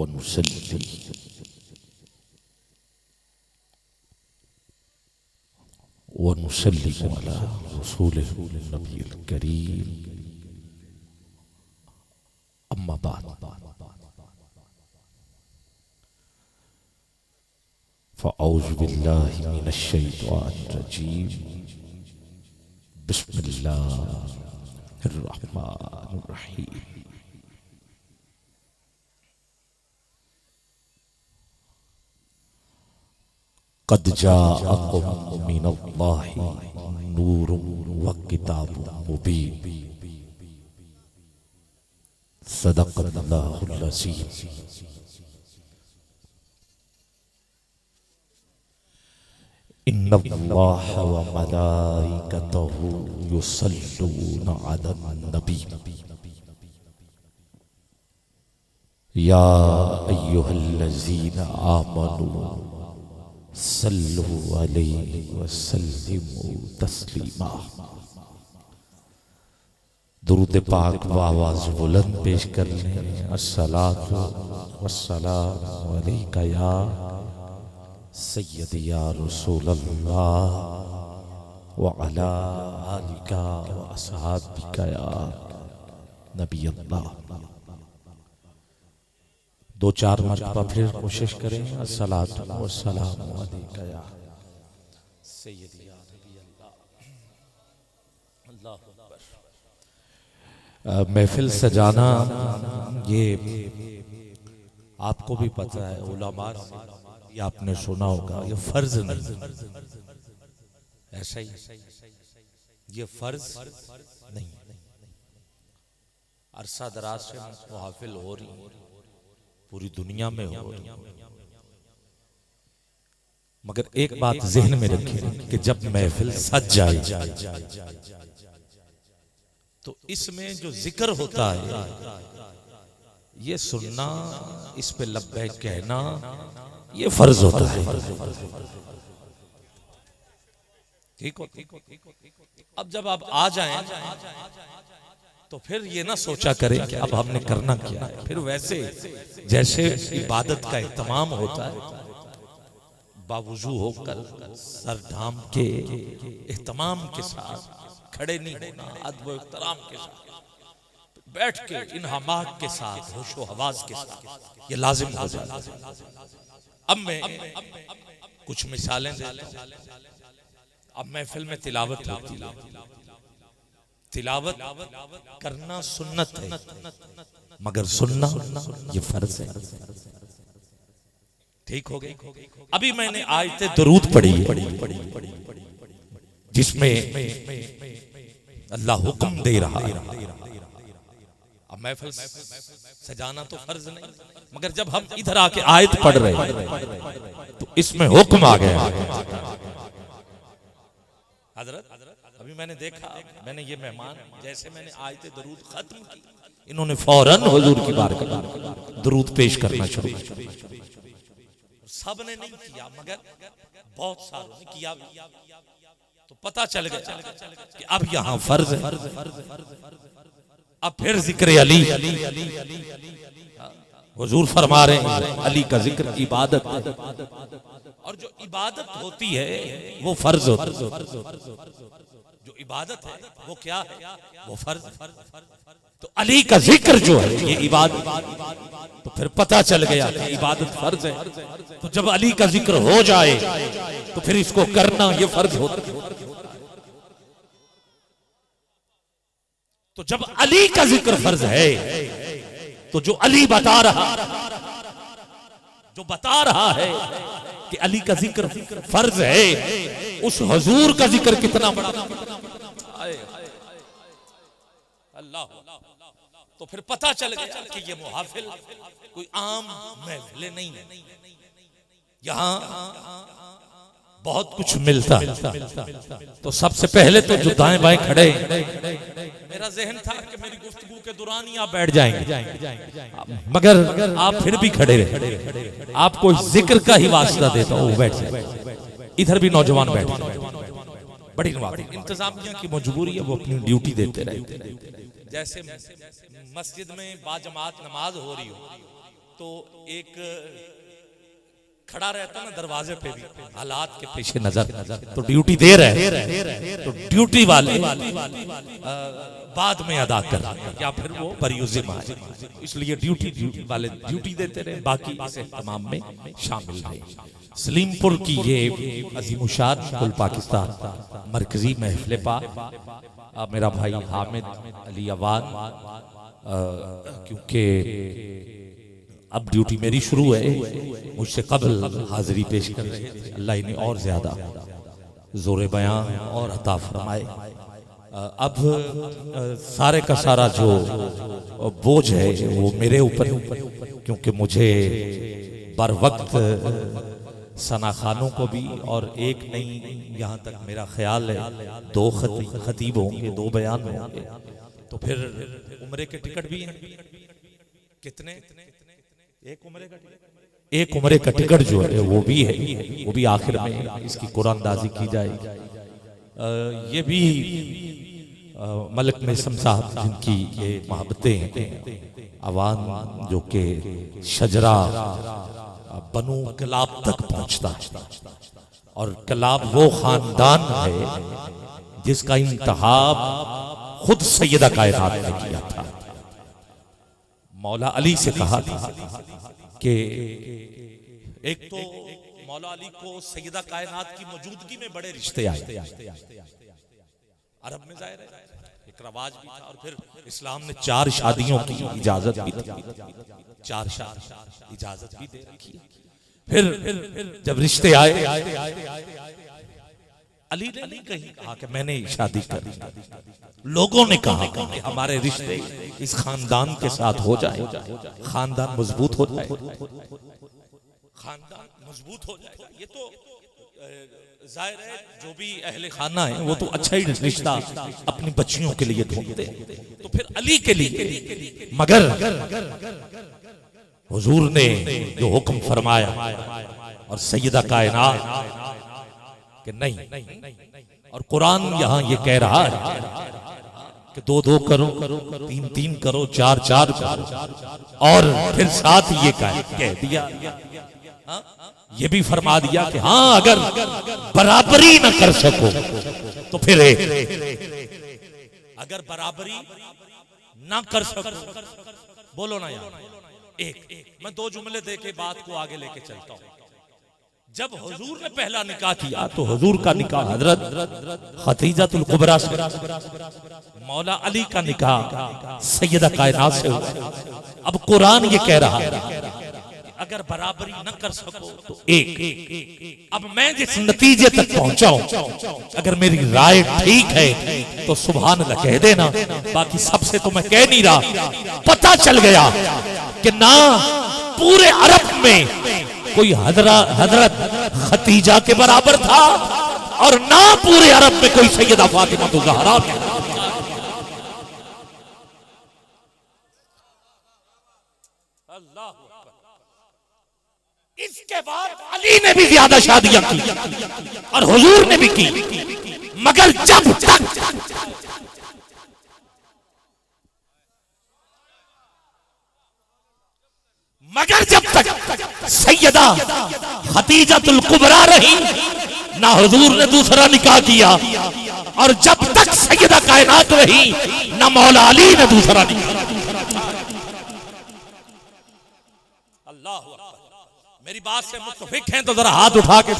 व नुसल्ली व नुसल्लिमु अला रसूलिहिल नबील करीम, अम्मा बाद। फ़अऊज़ु बिल्लाहि मिनश शैतानिर रजीम, बिस्मिल्लाहिर रहमानिर रहीम। क़द जाअकुम मिनल्लाहि नूरुन व किताबुम मुबीन, सदक़ल्लाहुल अज़ीम। इन्नल्लाह व मलाइकतहु युसल्लूना अलन नबी, या अय्युहल्लज़ीना आमनू सल्लु अलैहि व सल्लिमू तस्लीमा। दुरूद पाक व आवाज़ बुलंद पेश कर लें। अस्सलातु वस्सलामु अलैका या सय्यदी या रसूलल्लाह व अला आलिका व अस्हाबिका या नबी अल्लाह। दो चार मरतबा फिर कोशिश करें। अस्सलातु वस्सलामु अलैका या सय्यदी या नबी अल्लाह। अल्लाहु अकबर। महफिल सजाना ये आपको भी पता है, उलमा ये आपने सुना होगा, ये फर्ज नहीं। ऐसा ही ये फर्ज नहीं। अरसा दराज से महफिल हो रही, पूरी दुनिया में हो रही, मगर एक बात ज़हन में रखिए कि जब महफिल सज जाए तो इसमें जो जिक्र होता है ये सुनना, इस पे लब्बैक कहना, ये फर्ज होता है। ठीक हो? अब जब आप आ जाएं तो फिर ये ना सोचा करें कि अब हमने करना क्या है। फिर वैसे जैसे इबादत का इत्माम होता है, बावुजू होकर सर ढाम के इत्माम के साथ, खड़े नहीं होना, अदब व इहतराम के साथ, बैठ के इन हमाक के साथ, होशो हवास के साथ, ये लाजिम हो जाता है। अब मैं कुछ मिसालें देता हूं। अब महफिल में तिलावत होती है, तिलावत करना सुन्नत है, मगर सुनना ये फर्ज है। ठीक हो गई? अभी मैंने आयते दरूद पढ़ी है जिसमें अल्लाह हुक्म दे रहा है। अब महफिल सजाना तो फर्ज नहीं, मगर जब हम इधर आके आयत पढ़ रहे हैं तो इसमें हुक्म आ गया। हजरत अभी मैंने देखा, मैंने ये मेहमान जैसे मैंने आयत दरूद खत्म की, इन्होंने फौरन हुजूर की बारगाह दरूद पेश करना शुरू किया। सब ने नहीं किया, मगर बहुत सारों ने किया, तो पता चल गया कि अब यहाँ फर्ज है। अब फिर जिक्र अली, हुजूर फरमा रहे हैं अली का जिक्र इबादत है, और जो इबादत होती है वो फर्ज होता है। जो इबादत है वो क्या है? वो फर्ज। तो अली का जिक्र जो है ये इबादत, तो फिर पता चल गया कि इबादत फर्ज है। तो जब अली का जिक्र हो जाए तो फिर इसको करना ये फर्ज होता है। तो जब अली का जिक्र फर्ज है तो जो अली बता रहा है कि अली का जिक्र फर्ज है, उस हुजूर का जिक्र कितना बड़ा। अल्लाह, तो फिर पता चल गया कि ये मुहाफिल कोई आम महफिल नहीं है, यहाँ बहुत कुछ मिलता है। तो सबसे पहले तो जो दाएं बाएं खड़े, मेरा जहन था कि मेरी गुफ्तगू के दौरान ही आप बैठ जाएंगे, मगर आप फिर भी खड़े रहे। आपको जिक्र का ही वास्ता देता हूँ, बैठ जाए। इधर भी नौजवान बैठे, बड़ी इंतजामिया की मजबूरी है, वो अपनी ड्यूटी देते रहे। जैसे मस्जिद में बाजमात नमाज हो रही हो तो एक खड़ा रहता ना दरवाजे पे भी हालात के पेश नजर, तो ड्यूटी दे रहे तो ड्यूटी वाले बाद में अदा कर या फिर वो बरियुज़े में आए, इसलिए ड्यूटी वाले ड्यूटी देते रहे, बाकी इसे तमाम में शामिल रहे। सलीमपुर की ये अजीमुशान कुल पाकिस्तान मरकजी महफिल पाक मेरा भाई हामिद अली अवान, क्योंकि अब ड्यूटी मेरी शुरू है, मुझसे कबल हाजिरी पेश कर रहे थे, अल्लाह इन्हें और ज्यादा जोर बयां और अता फरमाए। अब सारे का सारा जो बोझ है वो मेरे ऊपर, क्योंकि मुझे बर वक्त सना खानों को भी और एक नहीं, यहाँ तक मेरा ख्याल है 2 खतीब होंगे, 2 बयान होंगे, तो फिर उम्रे के टिकट भी हैं कितने, एक उम्रे का टिकट जो है वो भी है, वो भी आखिर में इसकी कुरानदाजी की जाएगी। ये भी मलिक मेसम साहब जिनकी ये मोहब्बतें हैं, अवान जो के शजरा बनु कलाब तक पहुंचता है, और कलाब वो खानदान है जिसका इंतहाब खुद सैयदा कायनात ने किया था। मौला अली से कहा था कि एक तो मौला अली को सैयदा कायनात की मौजूदगी में बड़े रिश्ते आए, अरब में जाहिर है एक रवाज भी था, और फिर इस्लाम ने 4 शादियों की इजाजत भी दी, 4 शादी इजाजत भी दे रखी। फिर जब रिश्ते आए, अली ने नहीं कहा कि मैंने शादी कर दी, लोगों ने कहा कि हमारे रिश्ते इस खानदान के साथ हो जाए, खानदान मजबूत हो जाए, खानदान मजबूत हो जाए। ये तो जाहिर है जो भी अहले खाना है वो तो अच्छा ही रिश्ता अपनी बच्चियों के लिए ढूंढते हैं, तो फिर अली के लिए, मगर हुजूर ने जो हुक्म फरमाया और सैयदा कायनात कि नहीं, और कुरान यहाँ ये कह रहा है कि 2-2 करो, 3-3 करो, 4-4 करो, और फिर साथ ये कह दिया, ये भी फरमा दिया कि हाँ अगर बराबरी न कर सको तो फिर अगर बराबरी ना कर सको, बोलो ना यार, एक मैं 2 जुमले दे के बात को आगे लेके चलता हूँ। जब हुजूर ने पहला निकाह किया तो हुजूर का निकाह हजरत खतीजतुल कुबरा से, मौला अली का निकाह सैयदा कायनात से हुआ। अब कुरान ये कह रहा है अगर बराबरी न कर सको तो एक। अब मैं जिस नतीजे तक पहुंचा हूं, अगर मेरी राय ठीक है तो सुभान अल्लाह कह देना, बाकी सबसे तो मैं कह नहीं रहा। पता चल गया कि ना पूरे अरब में कोई हजरत खतीजा के बराबर था, और ना पूरे अरब में कोई सैयदा फातिमा तो ज़हरा। अल्लाह, इसके बाद अली ने भी ज्यादा शादियां की और हुजूर ने भी की, मगर जब तक सैयदा खतीजतुल कुबरा रही, ना हुजूर ने दूसरा निकाह किया, और जब तक सैयदा कायनात रही ना मौला अली ने दूसरा निकाह। अल्लाह, मेरी बात से मुत्तफिक हैं तो जरा हाथ उठा के,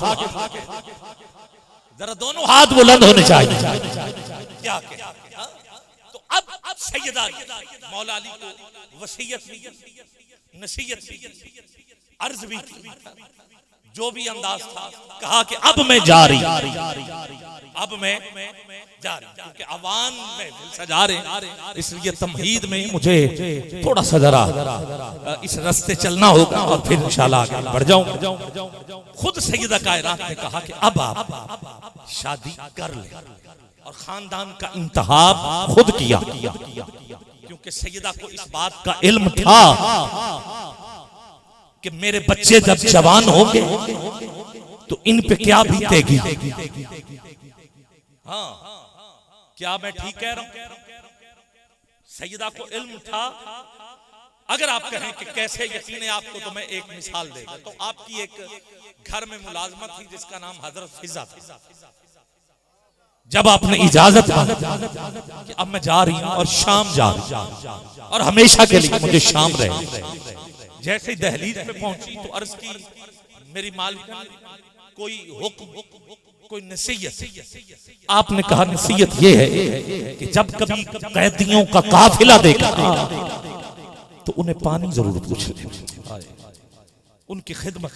जरा दोनों हाथ बुलंद होने चाहिए। क्या तो अब सैयदा मौला अली को वसीयत नसीहत अर्ज भी की, जो भी अंदाज था, कहा कि अब मैं जा रही, अब मैं जा रही, क्योंकि अवान में सजा रहे, इसलिए तमहीद में मुझे थोड़ा सा जरा इस रास्ते चलना होगा और फिर इंशाल्लाह आगे बढ़ जाऊं। खुद सैयदा कायनात ने कहा कि अब आप शादी कर ले, और खानदान का इंतखाब खुद किया, क्योंकि सैयदा को इस बात का इल्म था कि मेरे बच्चे जब जवान होंगे तो इन पे क्या बीतेगी। हाँ, क्या मैं ठीक कह रहा हूं? सैयदा को इल्म था अगर आप कहें कि कैसे यकीन है आपको, तो मैं एक मिसाल देगा। तो आपकी एक घर में मुलाजमत थी जिसका नाम हजरत फिजा था। जब आपने इजाजत कि अब मैं जा रही हूं और शाम जा रही हूं और हमेशा के लिए मुझे शाम रहे, जैसे दहलीज में पहुंची तो अर्ज की मेरी मालिक कोई हुक्म, कोई नसीहत। आपने कहा नसीहत ये है कि जब कभी कैदियों का काफिला देखा तो उन्हें पानी जरूर पूछ ले, उनकी खिदमत।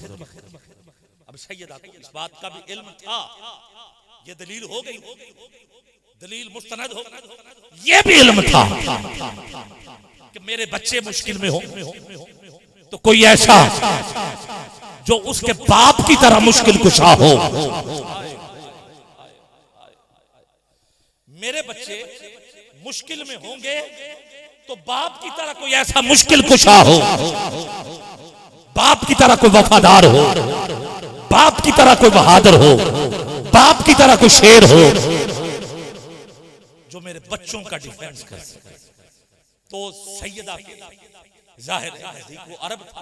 अब सैयदा को इस बात का भी इल्म था, ये दलील हो गई, दलील मुस्तनद हो, ये भी इल्म था कि मेरे बच्चे मुश्किल में हो तो कोई ऐसा जो उसके बाप की तरह मुश्किल कुशा हो। मेरे बच्चे मुश्किल में होंगे तो बाप की तरह कोई ऐसा मुश्किल कुशा हो, बाप की तरह कोई वफादार हो, बाप की तरह कोई बहादुर हो, बाप की तरह कोई शेर हो जो मेरे बच्चों का डिफेंस कर सके। तो सैयदा के जाहिर है वो अरब था,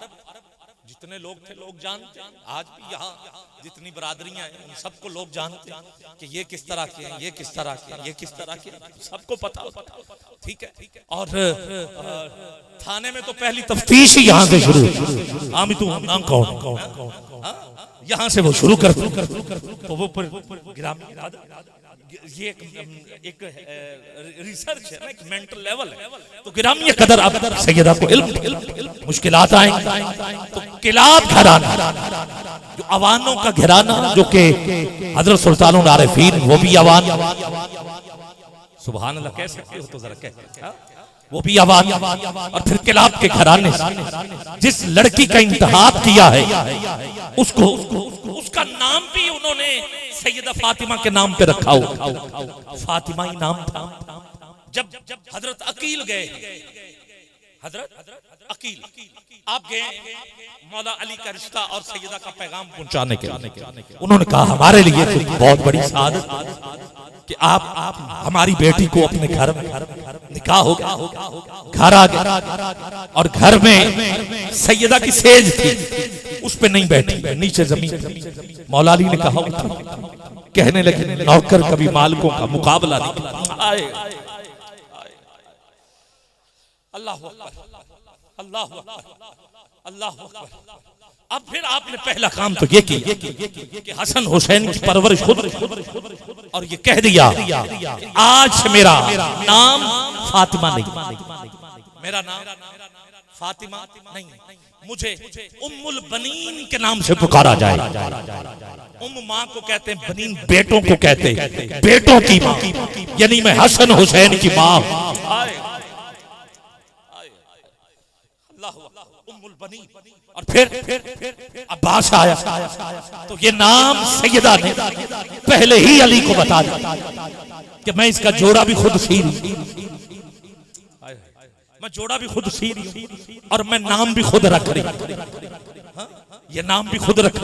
जितने लोग थे लोग जानते हैं। आज भी यहाँ जितनी बरादरियां हैं उन सबको लोग जानते हैं कि ये किस तरह के हैं, ये किस तरह के, ये किस तरह के, सबको पता, ठीक है। और थाने में तो पहली तफ्तीश ही यहाँ से शुरू, आमी तू नाम कौन, यहाँ से वो शुरू कर तो वो ये एक रिसर्च है ना, एक मेंटल लेवल है। तो गिरामी कदर अब सैयदा को इल्म मुश्किलात आएंगी तो किलाब घराना, जो अवानों का घराना, जो के हजरत सुल्तानुल आरिफीन वो भी अवान, सुभान अल्लाह कह सकते हो तो जरा कह, वो भी अवान। और फिर किलाब के घराने से जिस लड़की का इंतखाब किया है उसको उसका नाम भी उन्होंने सैयदा फातिमा के नाम पे रखा हो, फातिमा ही नाम था। जब हजरत अकील गए, हजरत अकील आप गए मौला अली का रिश्ता और सैयदा का पैगाम पहुंचाने के लिए, उन्होंने कहा हमारे लिए तो बहुत बड़ी सादत कि आप हमारी बेटी को अपने घर में निकाह हो गया, घर आ गया और घर में सैयदा की सेज थी, उस पे नहीं बैठी, नीचे जमीन। मौला अली ने कहा, कहने लगे नौकर कभी मालिकों का मुकाबला नहीं। अल्लाह अल्लाह अल्लाह। अब फिर आपने पहला काम तो ये किया कि हसन हुसैन की परवरिश खुद, और ये कह दिया आज से मेरा नाम फातिमा नहीं, मेरा नाम फातिमा नहीं, मुझे उम्मुल बनीन के नाम से पुकारा जाए। उम्म माँ को कहते हैं, बनीन बेटों को कहते हैं, बेटों की माँ, यानी मैं हसन हुसैन की माँ हूं। उम्मुल बनीन। और फिर अब्बास आया तो ये नाम सैयदा ने पहले ही अली को बता दिया कि मैं इसका जोड़ा भी खुद सी रही, मैं जोड़ा भी खुद सी रही और मैं नाम भी खुद रख रही, ये नाम भी खुद रख।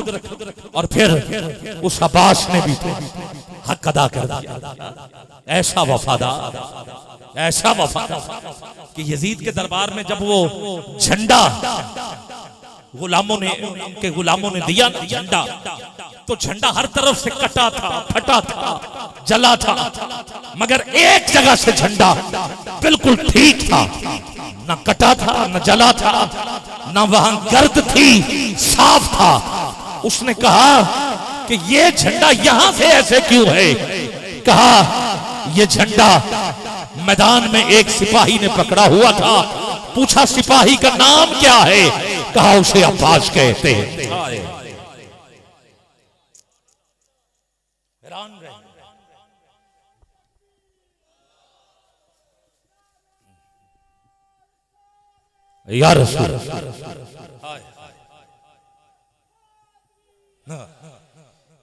और फिर उस अब्बास ने भी हक अदा कर दिया। ऐसा वफादार, ऐसा वफादार कि यजीद के दरबार में जब वो झंडा गुलामों ने, उनके गुलामों ने दिया ना झंडा, तो झंडा हर तरफ से कटा था, फटा था, जला था, मगर एक जगह से झंडा बिल्कुल ठीक था, न कटा था, न जला था, न वहां गर्द थी, साफ था। उसने कहा कि ये झंडा यहां से ऐसे क्यों है? कहा ये झंडा मैदान में एक सिपाही ने पकड़ा हुआ था, पूछा सिपाही का नाम क्या है? कहा उसे अब्बास कहते हैं। या रसूल,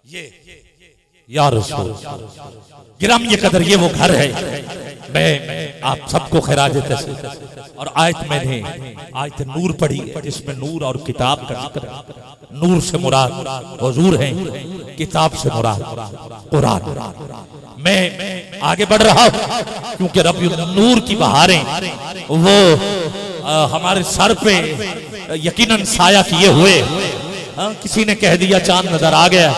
ये या रसूल, गिरामी कदर ये वो घर है। मैं आप सबको खिराज तस्लीम और आयत मैंने आयत नूर पढ़ी है जिसमें नूर और किताब का जिक्र है। नूर से मुराद हुजूर हैं, किताब से मुराद कुरान। मैं आगे बढ़ रहा हूं क्योंकि रब्बुल नूर की बहारें वो हमारे सर पे यकीनन साया किए हुए। किसी ने कह दिया चांद नजर आ गया,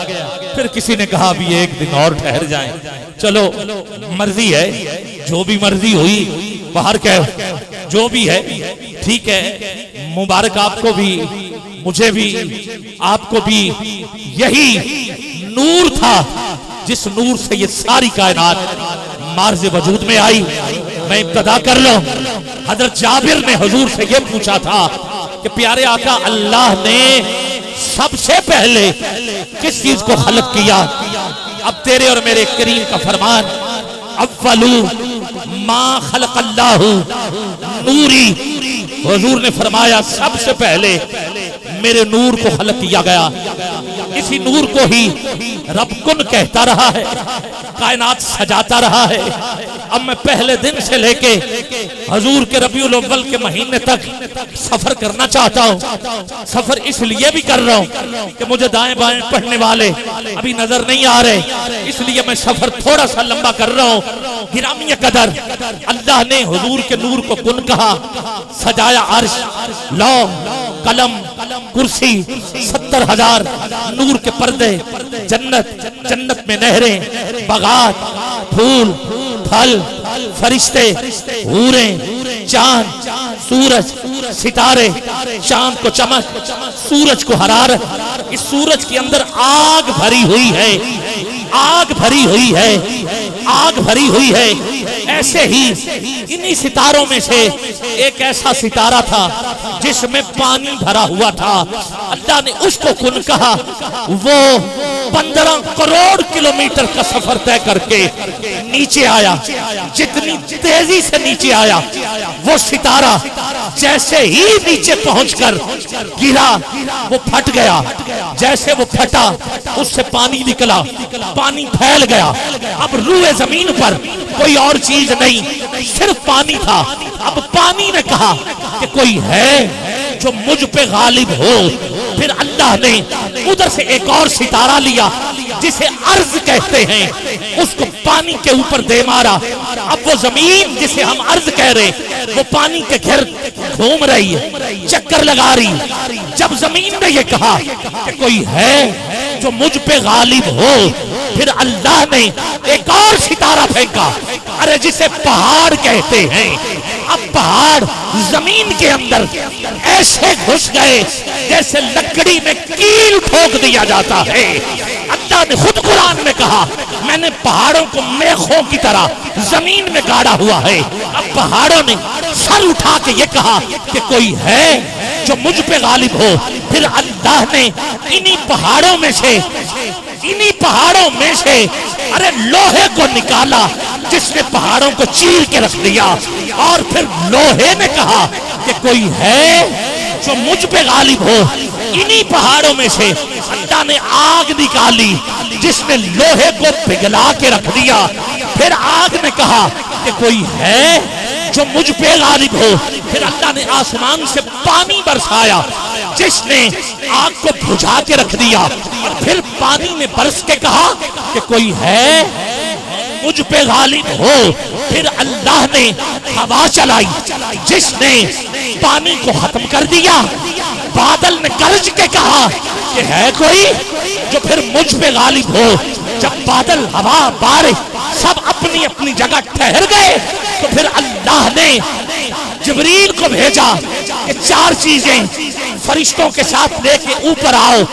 फिर किसी ने कहा अभी एक दिन और ठहर जाएं। चलो मर्जी है, जो भी मर्जी हुई बाहर कह, जो भी है ठीक है। मुबारक आपको भी, मुझे भी, आपको भी। यही नूर था जिस नूर से ये सारी कायनात मार्ज़ वजूद में आई। मैं इब्तदा कर लूं, हजरत जाबिर ने हुजूर से ये पूछा था कि प्यारे आका, अल्लाह ने सबसे पहले किस चीज को खलक किया? अब तेरे और मेरे करीम का फरमान, अव्वलु मा खलक़ल्लाहु नूरी। हुजूर ने फरमाया सबसे पहले मेरे नूर को खलक किया गया। इसी नूर को ही रब कुन कहता रहा है, कायनात सजाता रहा है। अब मैं पहले दिन से लेके हुजूर के रबीउल अव्वल के महीने तक सफर करना चाहता हूँ। सफर इसलिए भी कर रहा हूँ कि मुझे दाएं बाएं पढ़ने वाले अभी नजर नहीं आ रहे, इसलिए मैं सफर थोड़ा सा लंबा कर रहा हूँ। गिरामी कदर, अल्लाह ने हुजूर के नूर को कुन कहा, सजाया अर्श, लौ, कलम, कुर्सी, 70,000 नूर के पर्दे, जन्नत, जन्नत में नहरें, बागात, फूल, फल, फरिश्ते, हूरें, चांद, सूरज, सितारे, चांद को चमक, सूरज को हरारत। इस सूरज के अंदर आग भरी हुई है, आग भरी हुई है, आग भरी हुई है। ऐसे ही इन्हीं सितारों में से एक ऐसा सितारा था जिसमें पानी भरा हुआ था। अल्लाह ने उसको कुन कहा। वो 15 करोड़ किलोमीटर का सफर तय करके नीचे आया। जितनी तेजी से नीचे आया वो सितारा जैसे ही नीचे पहुंचकर गिरा वो फट गया। जैसे वो फटा उससे पानी निकला, पानी फैल गया। अब रूए जमीन पर कोई और चीज नहीं, सिर्फ पानी था। अब पानी ने कहा कि कोई है जो मुझ पे गालिब हो। फिर अल्लाह ने उधर से एक और सितारा लिया जिसे अर्ज कहते हैं, उसको पानी के ऊपर दे मारा। अब वो जमीन जिसे हम अर्ज कह रहे वो पानी के घेर घूम रही है, चक्कर लगा रही। जब जमीन ने ये कहा कि कोई है जो मुझ पे गालिब हो, फिर अल्लाह ने एक और सितारा फेंका, अरे जिसे पहाड़ कहते हैं। अब पहाड़ जमीन के अंदर ऐसे घुस गए जैसे लकड़ी में कील ठोक दिया जाता है। अल्लाह ने खुद कुरान में कहा, मैंने पहाड़ों को मेखों की तरह जमीन में गाड़ा हुआ है। अब पहाड़ों ने सर उठा के ये कहा कि कोई है जो मुझ पे गालिब हो। फिर अल्लाह ने इन्हीं पहाड़ों में से अरे लोहे को निकाला जिसने पहाड़ों को चीर के रख दिया। और फिर लोहे ने कहा कि कोई है जो मुझ पे गालिब हो। इन्हीं पहाड़ों में से अल्लाह ने आग निकाली जिसने लोहे को पिघला के रख दिया। फिर आग ने कहा कि कोई है जो मुझ पे गालिब हो। फिर अल्लाह ने आसमान से पानी बरसाया जिसने आग को बुझा के रख दिया। और फिर पानी ने बरस के कहा कि कोई है मुझ पे गालिब हो। फिर अल्लाह ने हवा चलाई जिसने पानी को खत्म कर दिया। बादल ने गरज के कहा कि है कोई जो फिर मुझ पे गालिब हो। जब बादल, हवा, बारिश सब अपनी अपनी जगह ठहर गए तो फिर अल्लाह ने जिब्रील को भेजा कि 4 चीजें फरिश्तों के साथ लेके ऊपर आओ।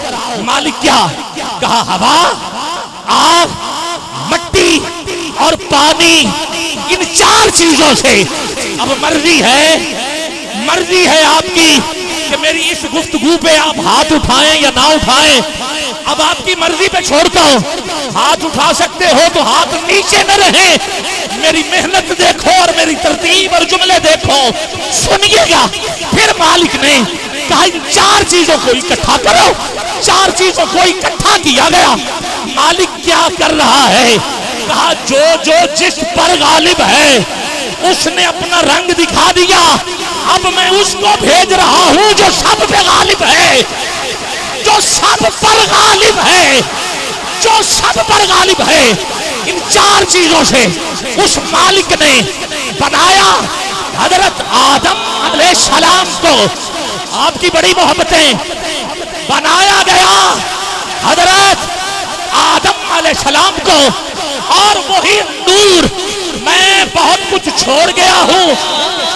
मालिक क्या कहा? हवा, आग, मट्टी और पानी, इन 4 चीजों से अब मर्जी है आपकी कि मेरी इस गुफ्तगू पे आप हाथ उठाएं या ना उठाएं। अब आपकी मर्जी पे छोड़ता हूं। हाथ उठा सकते हो तो हाथ नीचे न रहे। मेरी मेहनत देखो और मेरी तरतीब और जुमले देखो, सुनिएगा। फिर मालिक ने कहा इन 4 चीजों को इकट्ठा करो। 4 चीजों को इकट्ठा किया गया। मालिक क्या कर रहा है? कहा जो जिस पर गालिब है उसने अपना रंग दिखा दिया। अब मैं उसको भेज रहा हूं जो सब पे गालिब है, जो सब पर गालिब है, जो सब पर गालिब है। इन 4 चीजों से उस मालिक ने बनाया। हजरत आदम अलैहिस्सलाम को आपकी बड़ी मोहब्बतें बनाया गया हजरत आदम अलैहिस्सलाम को, और वही नूर मैं बहुत कुछ छोड़ गया हूं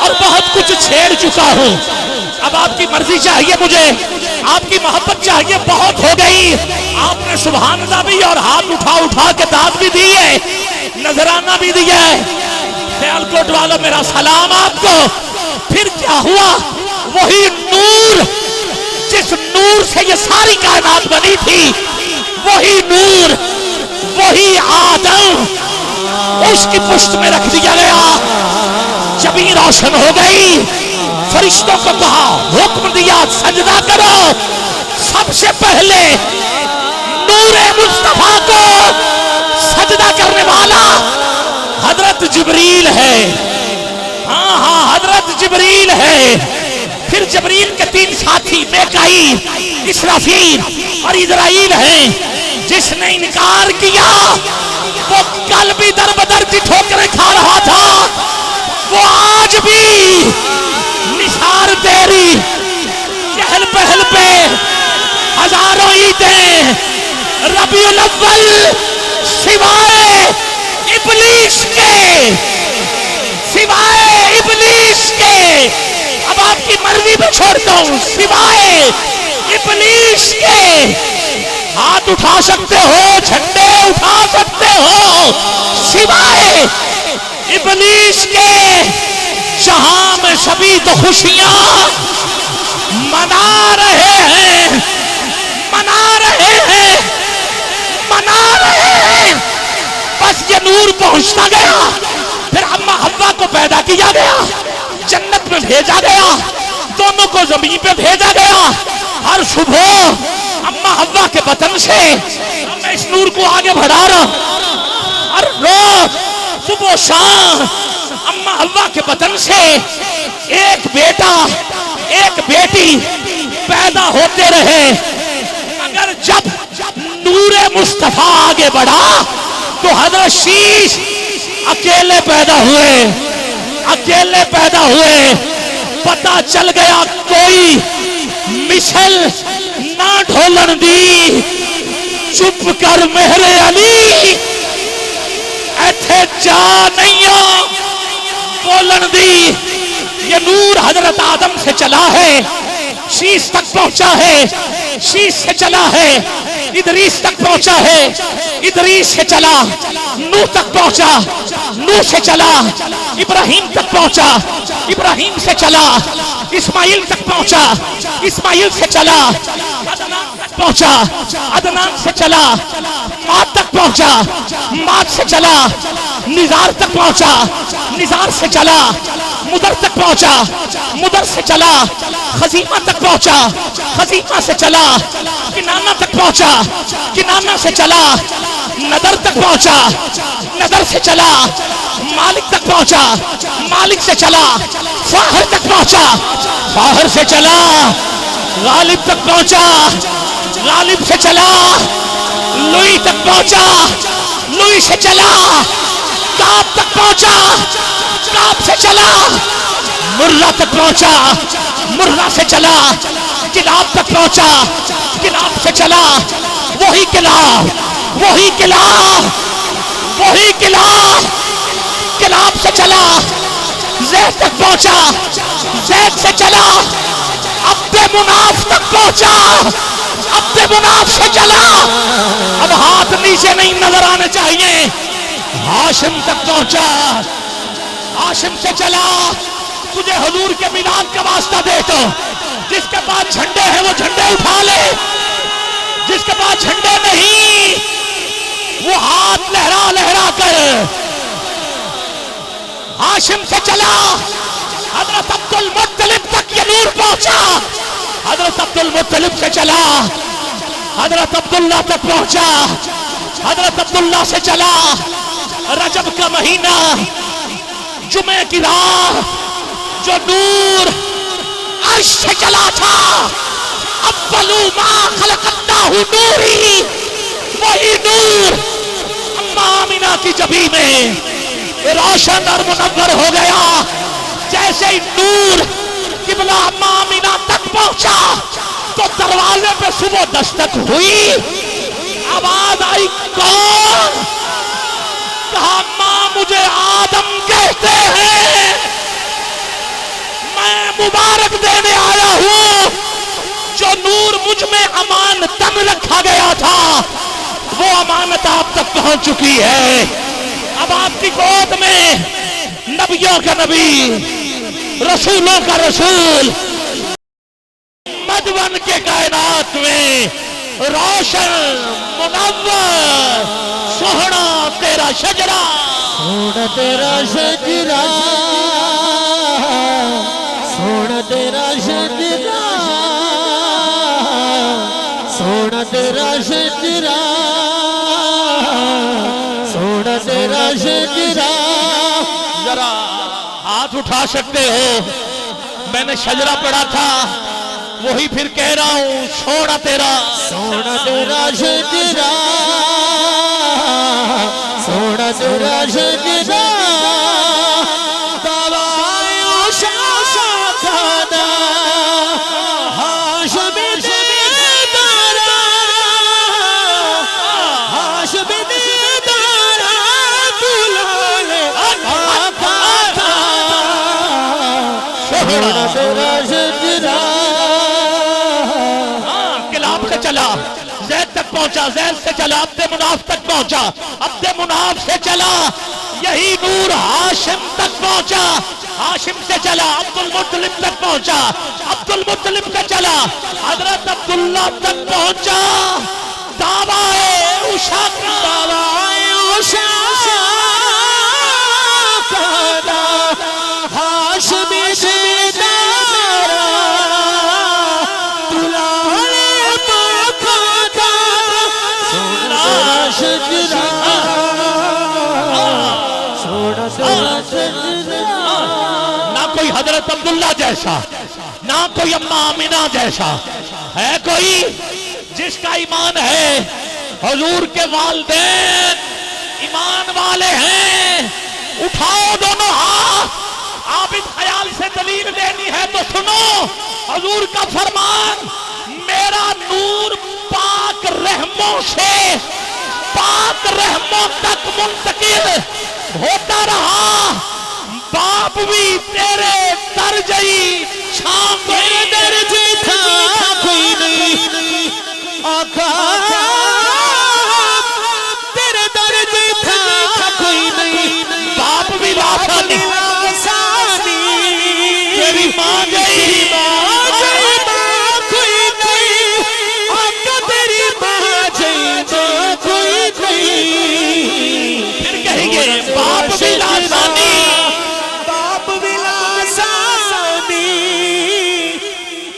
और बहुत कुछ छेड़ चुका हूं। अब आपकी मर्जी चाहिए, मुझे आपकी मोहब्बत चाहिए, बहुत हो गई। आपने सुभान अल्लाह भी और हाथ उठा उठा के दाद भी दी है, नजराना भी दिया है। सियालकोट वालों मेरा सलाम आपको। फिर क्या हुआ? वही नूर जिस नूर से ये सारी कायनात बनी थी, वही नूर, वही आदम, उसकी पुष्ट में रख दिया गया। जमीन रोशन हो गई। फरिश्तों को कहा, हुक्म दिया, सजदा करो। सबसे पहले नूरे मुस्तफा को सजदा करने वाला हजरत जिब्रील है। हाँ हाँ, हजरत जिब्रील है। फिर जिब्रील के 3 साथी मीकाईल, इसराफील और इजराइल हैं। जिसने इनकार किया वो कल भी दर बदर की ठोकरें खा रहा था, वो आज भी निसार तेरी चहल पहल पे हजारों ईदें रबीउल अव्वल सिवाय इब्लीस के, सिवाय इब्लीस के, अब आपकी मर्जी पे छोड़ता हूं, सिवाय इब्लीस के हाथ उठा सकते हो, झंडे उठा सकते हो, सिवाय इब्लीस के जहां में सभी तो खुशियां मना रहे हैं, मना रहे हैं, मना रहे हैं। बस ये नूर पहुंचता गया। फिर अम्मा हव्वा को पैदा किया गया, जन्नत में भेजा गया, दोनों को जमीन पे भेजा गया। हर सुबह अम्मा हव्वा के बतन से मैं इस नूर को आगे बढ़ा रहा हूं। हर रोज सुबह शाम अम्मा हव्वा के बतन से एक बेटा एक बेटी पैदा होते रहे। अगर जब नूरे मुस्तफा आगे बढ़ा तो हजरत शीश अकेले पैदा हुए, अकेले पैदा हुए। पता चल गया कोई मिसल ना ढोलन दी, चुप कर मेरे अली, ऐथे जा नहीं बोलन दी। ये नूर हजरत आदम से चला है, शीश तक पहुंचा है, शीश से चला है, इदरीस तक पहुंचा है, इदरीस से चला, नूह तक पहुंचा, नूह से चला, इब्राहिम तक पहुंचा, इब्राहिम से चला, इस्माइल तक पहुंचा, इस्माइल से चला, पहुंचा, अदनान से चला, माद तक पहुंचा, माद से चला, निजार तक पहुंचा, निजार से चला, मुदर तक पहुंचा, मुदर से चला, खजीमा तक पहुंचा, खजीमा से चला, किनाना तक पहुंचा, किनाना से चला, नदर तक पहुंचा, नदर से चला, मालिक तक पहुंचा, मालिक से चला, फाहर तक पहुंचा, फाहर से चला, गालिब तक पहुंचा, गालिब से चला, लुई तक पहुंचा, लुई से चला, काब तक पहुंचा, काब से चला, मुर्रा तक पहुंचा, मुर्रा से चला, किलाब तक पहुंचा, किलाब से चला, वही किलाब, वही किलाब, वही किलाब, किलाब से चला, ज़ैद तक पहुंचा, ज़ैद से चला, अब्दे मुनाफ तक पहुंचा, अब्दे मुनाफ से चला। अब हाथ नीचे नहीं नजर आने चाहिए। हाशिम तक पहुंचा, हाशिम से चला। तुझे हुजूर के मिलाद का वास्ता दे तो जिसके पास झंडे हैं वो झंडे उठा ले, जिसके पास झंडे नहीं वो हाथ लहरा लहरा कर। हाशिम से चला, हजरत अब्दुल मुत्तलिब तक ये नूर पहुंचा, हजरत अब्दुल मुत्तलिब से चला, हजरत अब्दुल्ला तक पहुंचा, हजरत अब्दुल्ला से चला। रजब का महीना, जुमे की रात, जो नूर अर्श से चला था, अव्वलु मा खलक़ल्लाहु नूरी, वही नूर अम्मा आमिना की जबी में रोशन और मुनव्वर हो गया। जैसे ही नूर किबला अम्मा आमिना तक पहुंचा तो दरवाजे पे सुबह दस्तक हुई। आवाज आई, कौन? कहा, मां मुझे आदम कहते हैं, मैं मुबारक देने आया हूं। जो नूर मुझ में अमानतन रखा गया था वो अमानत आप तक पहुंच चुकी है। अब आपकी गोद में नबियों का नबी, रसूलों का रसूल, मधुबन के कायनात में रोशन मुनव्वर सोहना तेरा शजरा, सोना तेरा शजरा, सोना तेरा शजरा, सोना तेरा शजरा, सोना तेरा शजरा। जरा हाथ उठा सकते हो? मैंने शजरा पढ़ा था, वही फिर कह रहा हूं, सोना तेरा, सोना तेरा शजरा, सोना तेरा शजरा। दवाओं शाखाना हाशमी दारा, हाशमी दारा दुलाले आका था। सोना तेरा शजरा। किलाब से चला, जैद तक पहुंचा, जैद से चला अब्दे मुनाफ तक पहुंचा, अब्दे मुनाफ से चला यही नूर हाशिम तक पहुंचा, हाशिम से चला अब्दुल मुत्तलिब तक पहुंचा, अब्दुल मुत्तलिब से चला हजरत अब्दुल्ला तक पहुंचा। दावाए उषा का, दावाए उषा का हाशमी दारा दुलाले पाका सोना शजरा, सोना तेरा शजरा। ना कोई हजरत अब्दुल्ला जैसा, ना कोई अम्मा आमिना जैसा है कोई जिसका ईमान है। हुजूर के वालिदैन ईमान वाले हैं। उठाओ दोनों हाथ। आप इस ख्याल से दलील देनी है तो सुनो, हुजूर का फरमान, मेरा नूर पाक रहमों से पाक रहमों तक मुंतकिल होता रहा। बाप भी तेरे दर्जी शाम तेरे दर्जे था कोई नहीं आका, तेरे दर्जे था कोई नहीं। बाप भी लासानी, तेरी माँ गई, कोई नहीं आका, तेरी माँ जई कोई नहीं। फिर कहेंगे बाप भी लासानी, बाप विलासानी,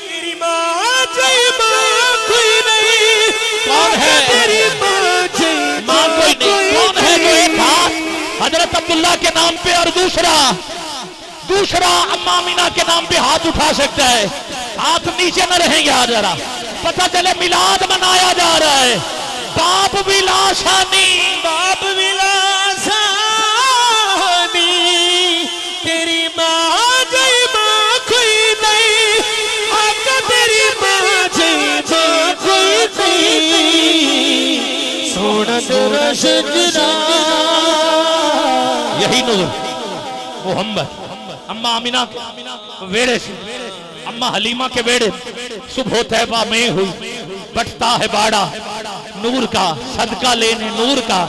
तेरी माँ जय माँ कोई नहीं। कौन है? तेरी माँ जय माँ कोई नहीं। कौन है? जो एक हाथ हजरत अब्दुल्ला के नाम पे और दूसरा अम्मा मीना के नाम पे हाथ उठा सकता है। हाथ नीचे न रहेंगे। आज जरा पता चले मिलाद मनाया जा रहा है। बाप भी लासानी, बाप विलासानी, तेरी माँ जय माँ कोई नहीं आका, तेरी माँ जय माँ कोई नहीं। सोना तेरा शजरा। यही नूर मोहम्मद अम्मा आमिना के वेड़े से, अम्मा हलीमा के वेड़े सुबह तैबा में हुई। बटता है बाड़ा नूर का, सदका लेने नूर का,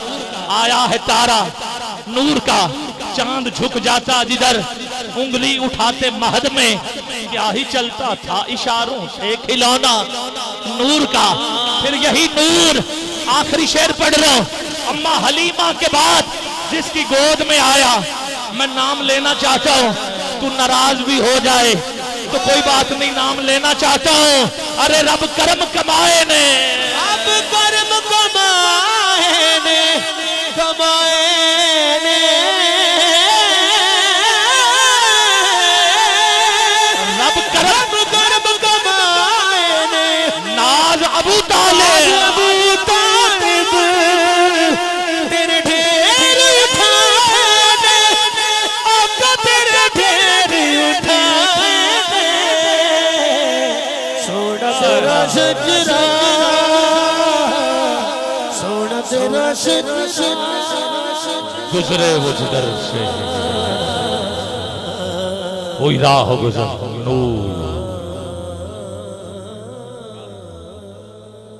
आया है तारा नूर का। चांद झुक जाता जिधर उंगली उठाते महद में, क्या ही चलता था इशारों से खिलौना नूर का। फिर यही नूर, आखिरी शेर पढ़ रहा हूं, अम्मा हलीमा के बाद जिसकी गोद में आया। मैं नाम लेना चाहता हूं, तू नाराज भी हो जाए तो कोई बात नहीं, नाम लेना चाहता हूं। अरे रब करम कमाए ने, अब कर्म कमाए ने, कमाए ने, रब करम कमाए ने। नाज अबू तालिब, अबू तालिब तेरे ढेर उठाए ने, आका तेरे ढेर उठाए ने। तेरा शजरा सोना तेरा शजरा गुजरे वो जिधर से कोई राह गुजर नूर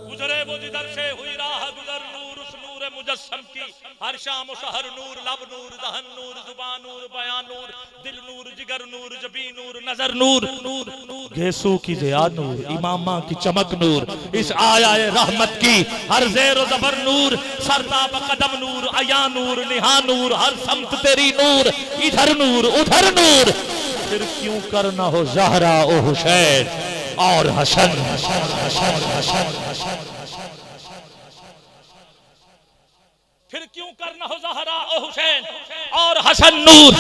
गुजरे वो जिधर से हुई राह गुजर नूर उस नूर मुजस्सम की हर शाम शहर नूर लब नूर दहन नूर जुबान नूर बयान नूर दिल नूर जिगर नूर जबी नूर नजर नूर नूर नूर गेसू की ज़िया नूर इमामा की चमक नूर इस आया रहमत की हर ज़ेर व ज़बर नूर सरताब कदम नूर अया नूर निहा नूर हर समत तेरी नूर इधर नूर उधर नूर फिर क्यों करना हो ज़हरा ओ हुसैन और हसन फिर क्यों करना हो ज़हरा ओ हुसैन और हसन नूर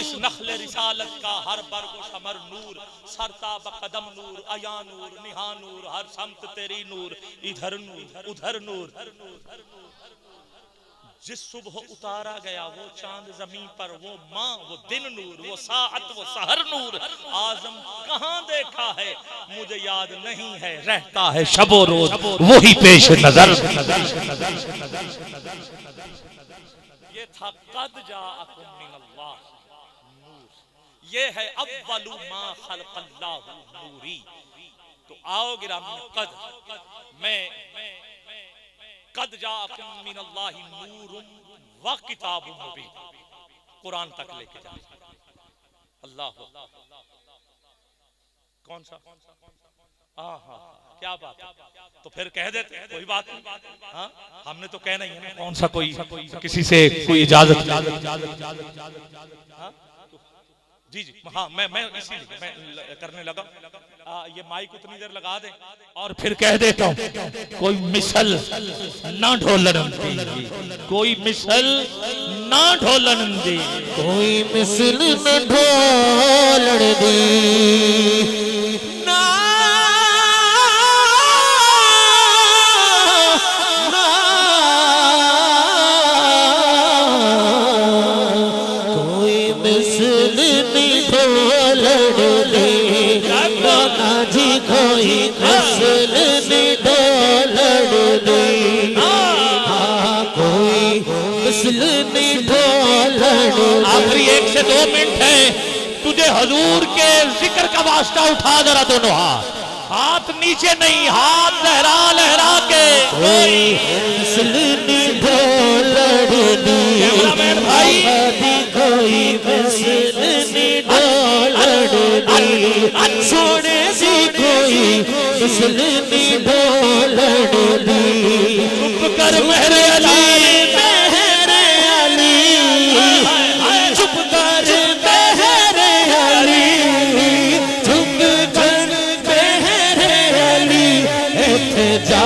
इस नखले रिसालत का हर बर्ग व समर नूर सरताब कदम नूर अया नूर निहा नूर हर समत तेरी नूर इधर नूर उधर नूर जिस सुबह उतारा गया वो चांद जमीन पर वो माँ वो दिन नूर वो साअत वो सहर नूर आजम कहाँ देखा है मुझे याद नहीं है रहता है शबो रोज वही पेश नजर ये था कद जाअकुम मिनल्लाह नूर ये है अव्वलु मा खलक़ल्लाहु नूरी तो आओ गिरामी कद मैं कद जाअकुम मिनल्लाहि नूरुन व किताबुम मुबीन कुरान तक लेके जा अल्लाह कौन सा हाँ क्या बात तो फिर कह देते कोई बात नहीं हाँ हमने तो कहना ही है ना कौन सा कोई किसी से कोई इजाजत हाँ? जी हाँ मैं इसीलिए मैं करने लगा ये माइक उतनी देर लगा दे और फिर कह देता हूँ कोई मिसल ना ढोलन दे कोई मिसल ना ढोलन दे कोई मिसल न ढोलण दी ना कोई मिसल नहीं ढोलण दी जी कोई मिसल नहीं ढोलण दी कोई मिसल नहीं ढोलण आखिरी 1 से 2 मिनट है तुझे हजूर के जिक्र का वास्ता उठा जरा दोनों हाथ नीचे नहीं हाथ लहरा लहरा के कोई मिसल नहीं ढोलण दी कैमरामैन भाई कोई मिसल नहीं ढोलण दी सोने सी कोई मिसल नहीं ढोलण दी चुप कर मेरे अली मेरे अली चुप कर मेरे अली चुप कर मेरे अली इत्थे जा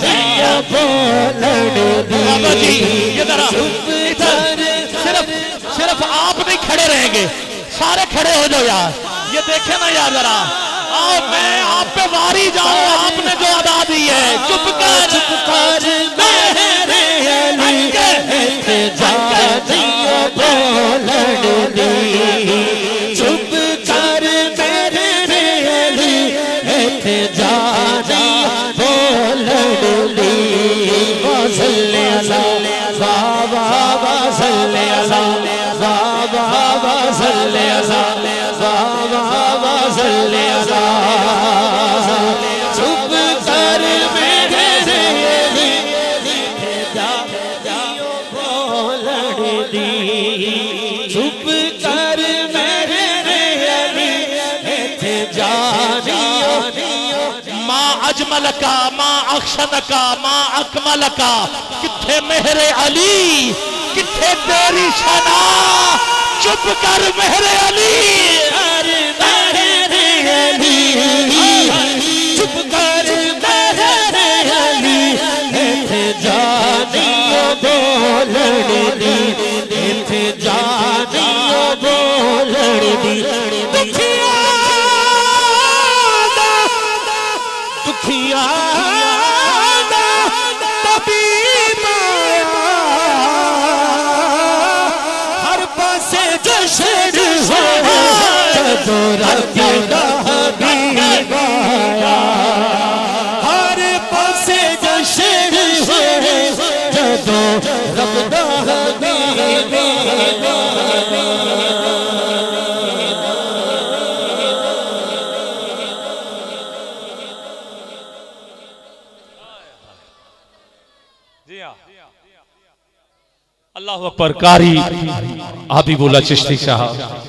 दिया बोलण दी बाबा जी ये जरा सिर्फ आप नहीं खड़े रहेंगे सारे खड़े हो जाओ यार ये देखे ना यार जरा आओ मैं आप पे वारी जाऊं आपने जो अदा दी है चुप कर मेरे अली इत्थे जा दिया बोलण दी चुप कर मेरे अली इत्थे जा दिया बोलण दी वसल्ले अला बाबा वसल्ले अला बाबा वसल्ले अला बाबा वसल्ले अला चुप कर मेरे अली इत्थे जा दियो बोलण दी चुप कर मेरे अली इत्थे जा दियो माँ अजमल का माँ अक्षन का माँ अकमल का किथे मेरे अली किथे तेरी शना चुप कर मेरे अली अरे मेरे अली चुप कर मेरे अली इत्थे जा दियो बोलण दी इत्थे जा दियो बोलण दी दुखिया तबीब हर पासे जश्न हो जी हाँ, अल्लाह अकबर कारी हबीबुल्लाह चिश्ती साहब।